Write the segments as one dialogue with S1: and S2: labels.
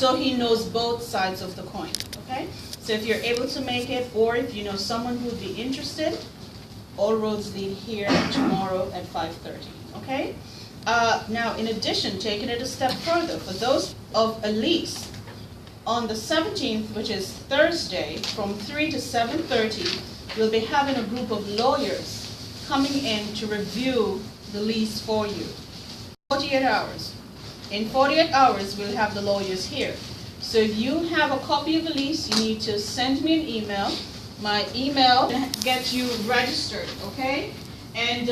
S1: so he knows both sides of the coin, okay? So if you're able to make it, or if you know someone who would be interested, all roads lead here tomorrow at 5:30, okay? Now, in addition, taking it a step further, for those of Elise, on the 17th, which is Thursday, from 3 to 7:30, we'll be having a group of lawyers coming in to review the lease for you. 48 hours. In 48 hours, we'll have the lawyers here. So if you have a copy of the lease, you need to send me an email. My email gets you registered, okay? And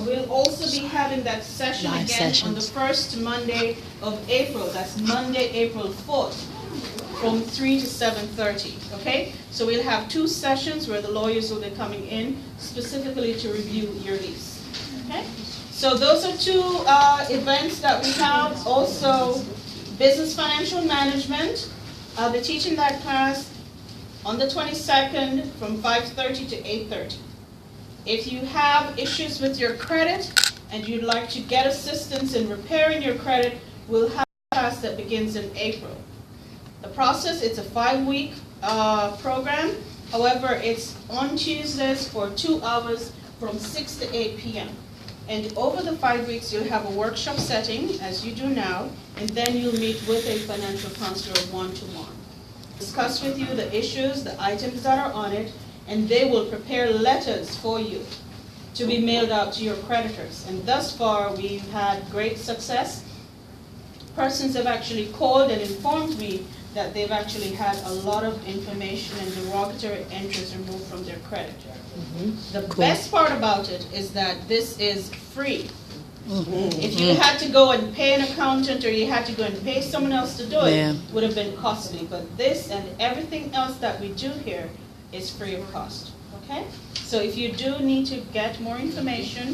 S1: we'll also be having that session
S2: Live
S1: again
S2: sessions.
S1: on the first Monday of April. That's Monday, April 4th, from 3 to 7:30, okay? So we'll have 2 sessions where the lawyers will be coming in specifically to review your lease, okay? So those are 2 events that we have. Also, business financial management. I'll be teaching that class on the 22nd from 5:30 to 8:30. If you have issues with your credit and you'd like to get assistance in repairing your credit, we'll have a class that begins in April. The process, it's a 5-week program. However, it's on Tuesdays for 2 hours from 6 to 8 p.m. And over the 5 weeks, you'll have a workshop setting, as you do now, and then you'll meet with a financial counselor one-to-one. Discuss with you the issues, the items that are on it, and they will prepare letters for you to be mailed out to your creditors. And thus far, we've had great success. Persons have actually called and informed me that they've actually had a lot of information and derogatory entries removed from their credit. The best part about it is that this is free. If you had to go and pay an accountant or you had to go and pay someone else to do it,
S2: Yeah.
S1: would have been costly. But this and everything else that we do here is free of cost, okay? So if you do need to get more information,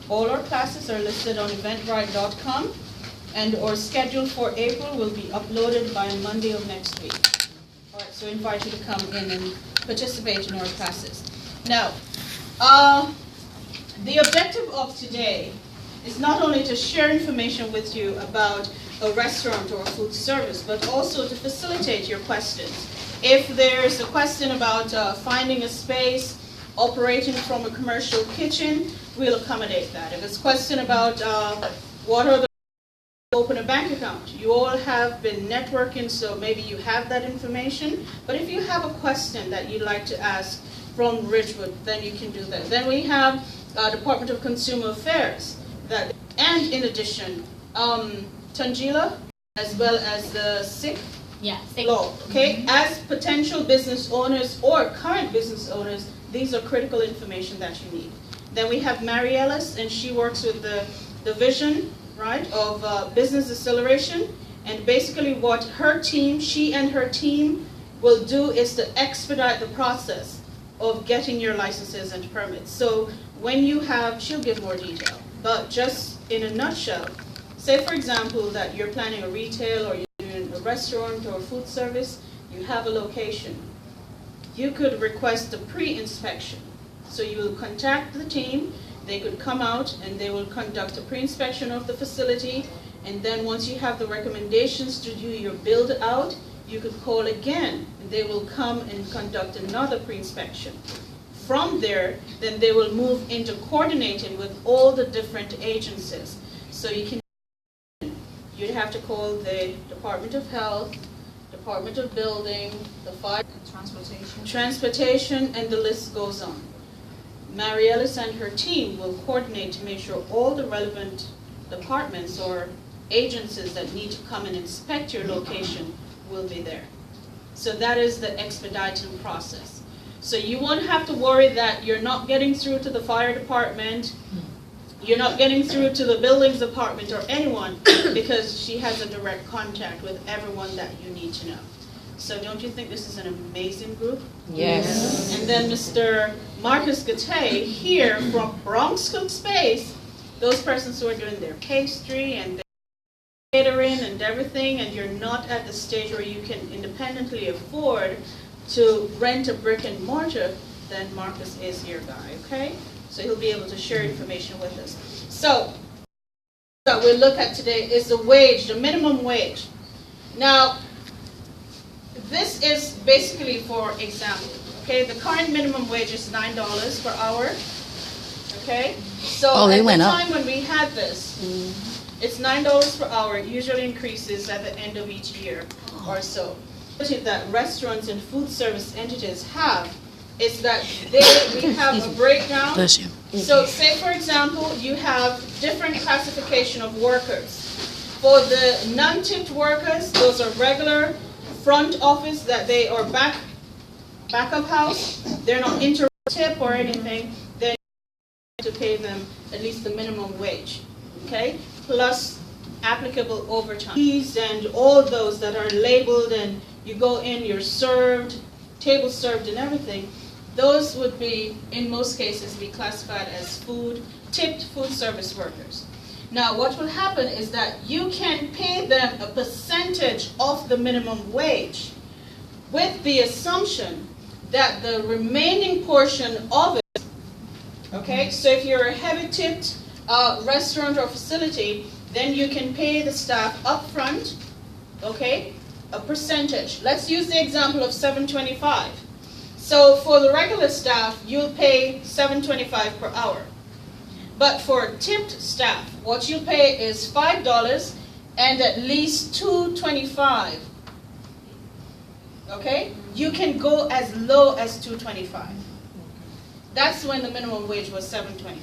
S1: all our classes are listed on eventbrite.com, and our schedule for April will be uploaded by Monday of next week. All right, so I invite you to come in and participate in our classes. Now, the objective of today is not only to share information with you about a restaurant or a food service, but also to facilitate your questions. If there's a question about finding a space, operating from a commercial kitchen, we'll accommodate that. If it's a question about what are the open a bank account, you all have been networking, so maybe you have that information. But if you have a question that you'd like to ask from Ridgewood, then you can do that. Then we have Department of Consumer Affairs. And in addition, Tangela, as well as the SIC law, okay? As potential business owners or current business owners, these are critical information that you need. Then we have Mary Ellis, and she works with the division, right, of business acceleration. And basically what her team, she and her team will do is to expedite the process of getting your licenses and permits. So when you have, she'll give more detail, but just in a nutshell, say for example that you're planning a retail or you're doing a restaurant or a food service, you have a location. You could request a pre-inspection. So you will contact the team, they could come out and they will conduct a pre-inspection of the facility, and then once you have the recommendations to do your build out, you could call again and they will come and conduct another pre-inspection. From there, then they will move into coordinating with all the different agencies. So you'd have to call the Department of Health, Department of Building, the Fire, Transportation, and the list goes on. Mary Ellis and her team will coordinate to make sure all the relevant departments or agencies that need to come and inspect your location will be there. So that is the expediting process. So you won't have to worry that you're not getting through to the fire department, you're not getting through to the buildings department or anyone, because she has a direct contact with everyone that you need to know. So don't you think this is an amazing group?
S2: Yes.
S1: And then Mr. Marcus Gatay here from Bronx Cook Space, those persons who are doing their pastry and their catering and everything, and you're not at the stage where you can independently afford to rent a brick and mortar, then Marcus is your guy, okay? So he'll be able to share information with us. So, what we'll look at today is the wage, the minimum wage. Now, this is basically for example. Okay, the current minimum wage is $9 per hour. Okay, so
S2: it
S1: at
S2: went
S1: the
S2: up.
S1: time when we had this, it's $9 per hour. It usually increases at the end of each year or so. That restaurants and food service entities have is that we have a breakdown.
S2: Bless you.
S1: So say, for example, you have different classification of workers. For the non-tipped workers, those are regular front office that they are backup house. They're not inter-tip or anything. Then you have to pay them at least the minimum wage, okay? Plus applicable overtime. Fees and all those that are labeled and you go in, you're served, table served and everything. Those would be, in most cases, be classified as tipped food service workers. Now, what will happen is that you can pay them a percentage of the minimum wage with the assumption that the remaining portion of it, okay, so if you're a heavy tipped restaurant or facility, then you can pay the staff up front, okay, a percentage. Let's use the example of $7.25. So for the regular staff, you'll pay $7.25 per hour. But for tipped staff, what you pay is $5 and at least $2.25. Okay? You can go as low as $2.25. That's when the minimum wage was $7.25.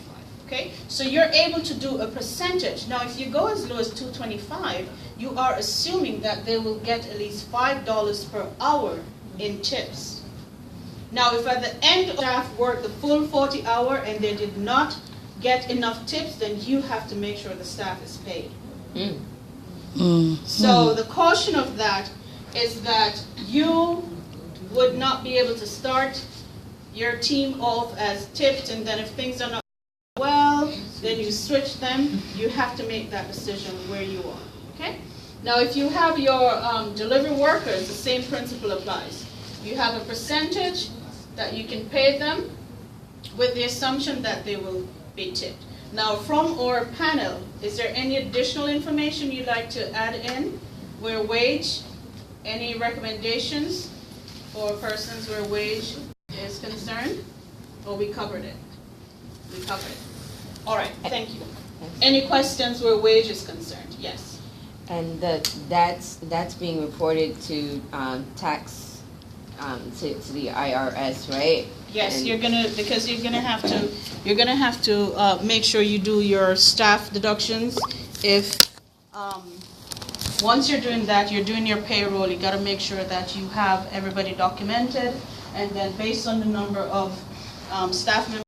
S1: Okay? So you're able to do a percentage. Now, if you go as low as $2.25, you are assuming that they will get at least $5 per hour in tips. Now, if at the end of staff worked the full 40 hour and they did not get enough tips, then you have to make sure the staff is paid. So the caution of that is that you would not be able to start your team off as tipped, and then if things are not well, then you switch them. You have to make that decision where you are. Okay? Now, if you have your delivery workers, the same principle applies. You have a percentage that you can pay them with the assumption that they will be tipped. Now, from our panel, is there any additional information you'd like to add in where wage, any recommendations for persons where wage is concerned? Or we covered it? We covered it. All right, thank you. Any questions where wage is concerned? Yes.
S3: And that's being reported to tax to the IRS, right?
S1: Yes,
S3: And
S1: you're gonna have to make sure you do your staff deductions. If once you're doing that, you're doing your payroll. You got to make sure that you have everybody documented, and then based on the number of staff members